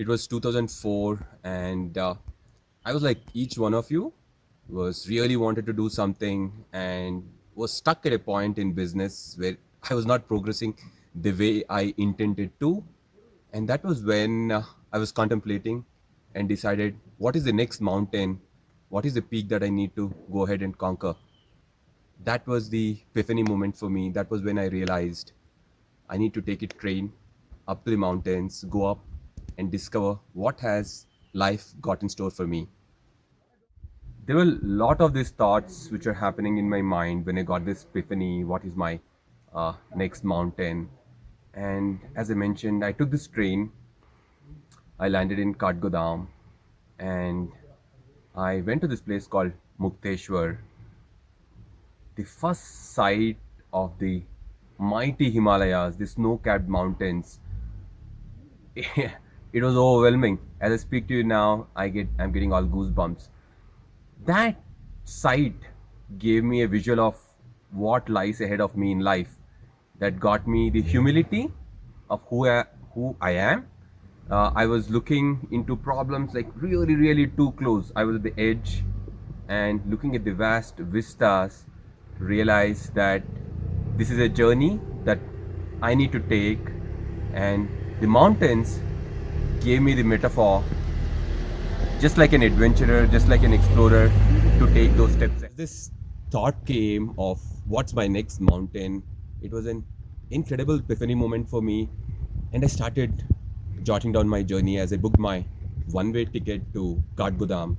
It was 2004, and I was like each one of you was really wanted to do something and was stuck at a point in business where I was not progressing the way I intended to. And that was when I was contemplating and decided what is the next mountain, what is the peak that I need to go ahead and conquer. That was the epiphany moment for me. That was when I realized I need to take a train up to the mountains, go up and discover what has life got in store for me. There were a lot of these thoughts which are happening in my mind when I got this epiphany. What is my next mountain? And as I mentioned, I took this train. I landed in Kathgodam, and I went to this place called Mukteshwar, the first sight of the mighty Himalayas, the snow-capped mountains. It was overwhelming. As I speak to you now, I'm getting all goosebumps. That sight gave me a visual of what lies ahead of me in life. That got me the humility of who I am. I was looking into problems like really, really too close. I was at the edge and looking at the vast vistas, realized that this is a journey that I need to take, and the mountains gave me the metaphor, just like an adventurer, just like an explorer, to take those steps. This thought came of what's my next mountain. It was an incredible epiphany moment for me, and I started jotting down my journey as I booked my one-way ticket to Kathgodam.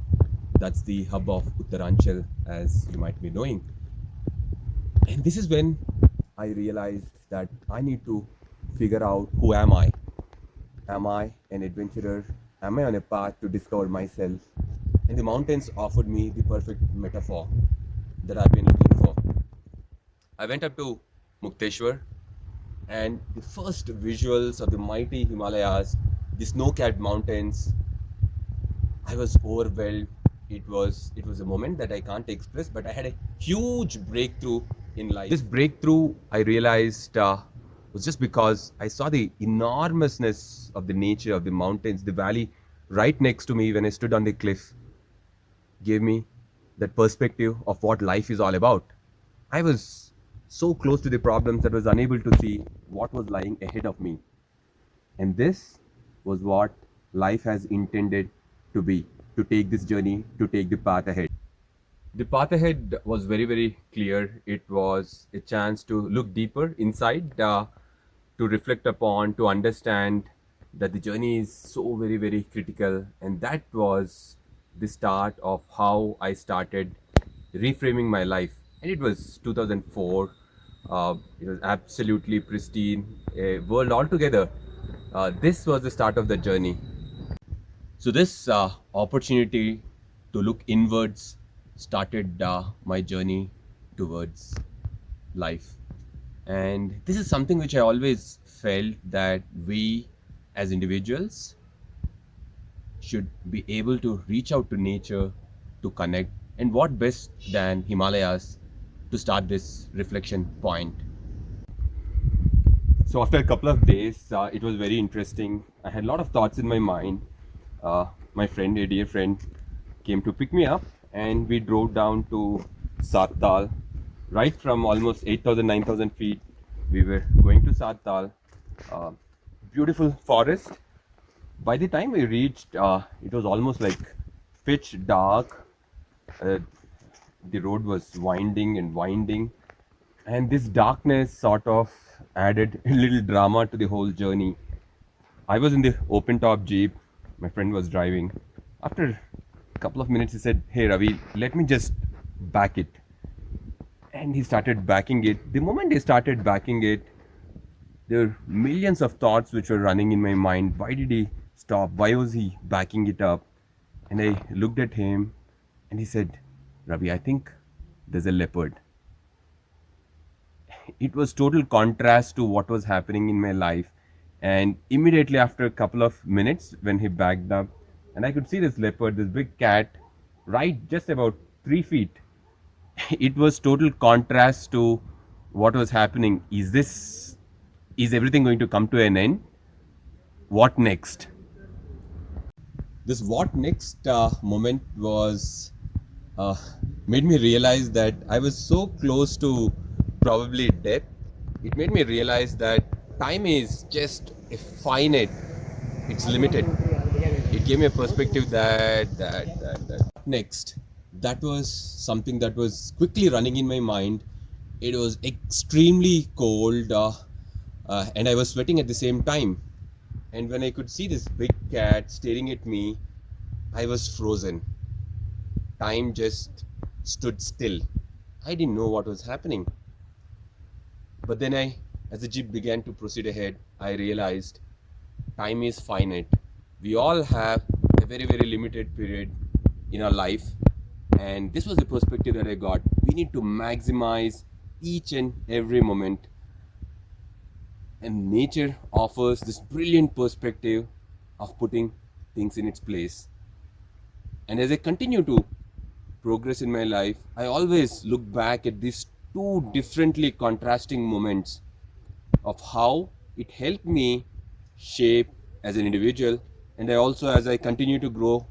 That's the hub of Uttaranchal, as you might be knowing. And this is when I realized that I need to figure out who am I? Am I an adventurer? Am I on a path to discover myself? And the mountains offered me the perfect metaphor that I've been looking for. I went up to Mukteshwar, and the first visuals of the mighty Himalayas, the snow-capped mountains, I was overwhelmed. It was a moment that I can't express, but I had a huge breakthrough in life. This breakthrough, I realized, was just because I saw the enormousness of the nature of the mountains. The valley right next to me when I stood on the cliff gave me that perspective of what life is all about. I was so close to the problems that I was unable to see what was lying ahead of me. And this was what life has intended to be, to take this journey, to take the path ahead. The path ahead was very, very clear. It was a chance to look deeper inside, to reflect upon, to understand that the journey is so very, very critical. And that was the start of how I started reframing my life. And it was 2004. It was absolutely pristine, a world altogether. This was the start of the journey. So this opportunity to look inwards started my journey towards life. And this is something which I always felt that we as individuals should be able to reach out to nature to connect. And what best than Himalayas to start this reflection point. So after a couple of days, it was very interesting. I had a lot of thoughts in my mind. My friend, a dear friend, came to pick me up, and we drove down to Sattal. Right from almost 8,000, 9,000 feet, we were going to Sattal. Beautiful forest. By the time we reached, it was almost like pitch dark. The road was winding and winding, and this darkness sort of added a little drama to the whole journey. I was in the open top jeep, my friend was driving. After a couple of minutes, he said, "Hey Ravi, let me just back it." And he started backing it. The moment he started backing it, there were millions of thoughts which were running in my mind. Why did he stop? Why was he backing it up? And I looked at him, and he said, "Ravi, I think there's a leopard." It was total contrast to what was happening in my life. And immediately after a couple of minutes, when he backed up, and I could see this leopard, this big cat, right just about 3 feet, it was total contrast to what was happening. Is everything going to come to an end? What next? This what next moment was uh, made me realize that I was so close to probably death. It made me realize that time is just a finite, it's limited. It gave me a perspective that next. That was something that was quickly running in my mind. It was extremely cold, and I was sweating at the same time. And when I could see this big cat staring at me, I was frozen. Time just stood still. I didn't know what was happening. But then as the jeep began to proceed ahead, I realized time is finite. We all have a very, very limited period in our life. And this was the perspective that I got. We need to maximize each and every moment. And nature offers this brilliant perspective of putting things in its place. And as I continue to progress in my life, I always look back at these two differently contrasting moments of how it helped me shape as an individual, and I also, as I continue to grow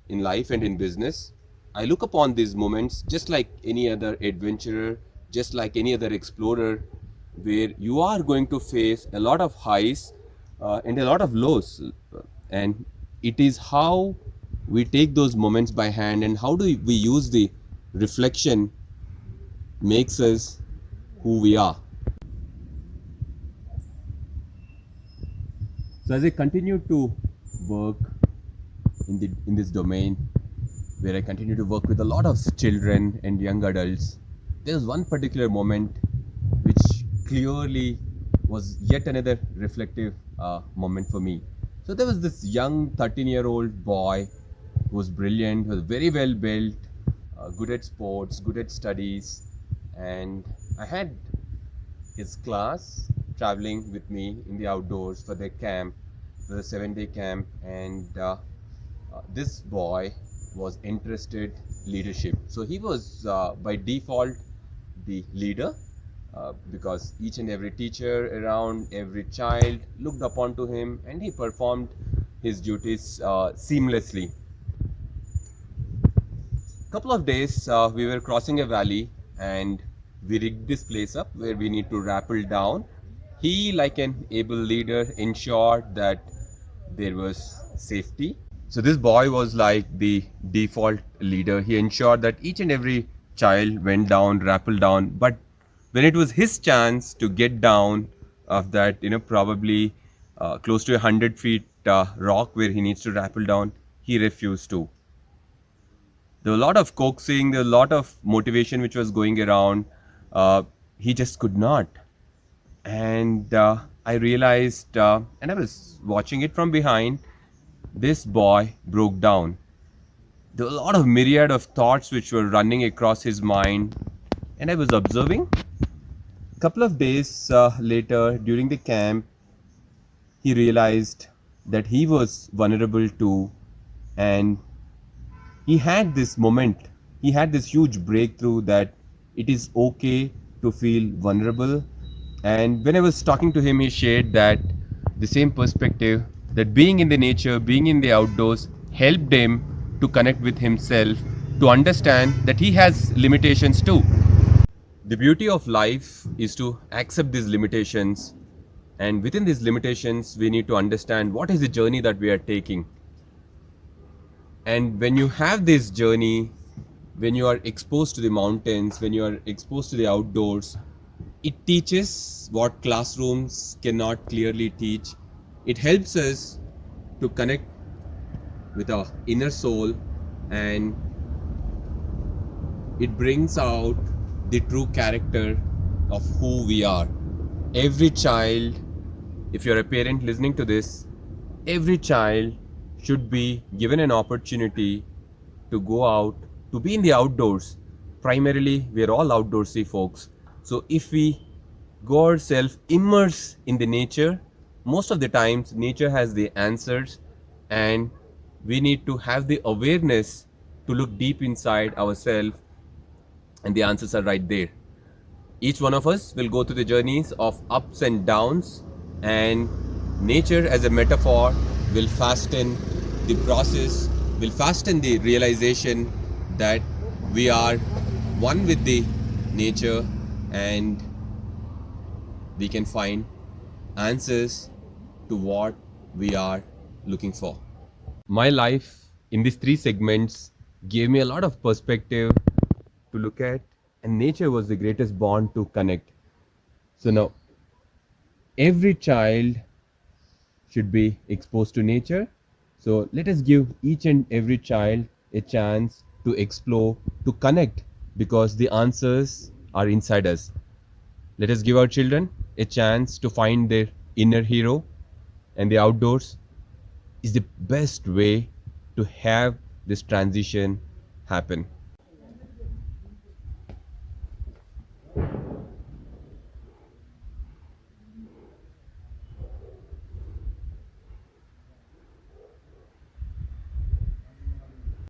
in life and in business, I look upon these moments just like any other adventurer, just like any other explorer, where you are going to face a lot of highs and a lot of lows, and it is how we take those moments by hand and how do we use the reflection makes us who we are. So as I continue to work in this domain, where I continue to work with a lot of children and young adults, there was one particular moment which clearly was yet another reflective moment for me. So there was this young 13-year-old boy who was brilliant, was very well built, good at sports, good at studies, and I had his class traveling with me in the outdoors for their camp, for the 7-day camp, and this boy was interested leadership. So he was by default the leader because each and every teacher around, every child looked upon to him, and he performed his duties seamlessly. Couple of days we were crossing a valley and we rigged this place up where we need to rappel down. He, like an able leader, ensured that there was safety. So this boy was like the default leader. He ensured that each and every child went down, rappelled down. But when it was his chance to get down of that, probably close to 100 feet rock where he needs to rappel down, he refused to. There was a lot of coaxing, there was a lot of motivation which was going around. He just could not. And I realized, and I was watching it from behind, this boy broke down. There were a lot of myriad of thoughts which were running across his mind, and I was observing. A couple of days later, during the camp, he realized that he was vulnerable too, and he had this moment, he had this huge breakthrough that it is okay to feel vulnerable. And when I was talking to him, he shared that the same perspective that being in the nature, being in the outdoors helped him to connect with himself, to understand that he has limitations too. The beauty of life is to accept these limitations, and within these limitations, we need to understand what is the journey that we are taking. And when you have this journey, when you are exposed to the mountains, when you are exposed to the outdoors, it teaches what classrooms cannot clearly teach. It helps us to connect with our inner soul, and it brings out the true character of who we are. Every child, if you're a parent listening to this, every child should be given an opportunity to go out, to be in the outdoors. Primarily, we're all outdoorsy folks. So if we go ourselves immerse in the nature, most of the times nature has the answers, and we need to have the awareness to look deep inside ourselves, and the answers are right there. Each one of us will go through the journeys of ups and downs, and nature as a metaphor will fasten the process will fasten the realization that we are one with the nature, and we can find answers to what we are looking for. My life in these three segments gave me a lot of perspective to look at, and nature was the greatest bond to connect. So now every child should be exposed to nature. So let us give each and every child a chance to explore, to connect, because the answers are inside us. Let us give our children a chance to find their inner hero, and the outdoors is the best way to have this transition happen.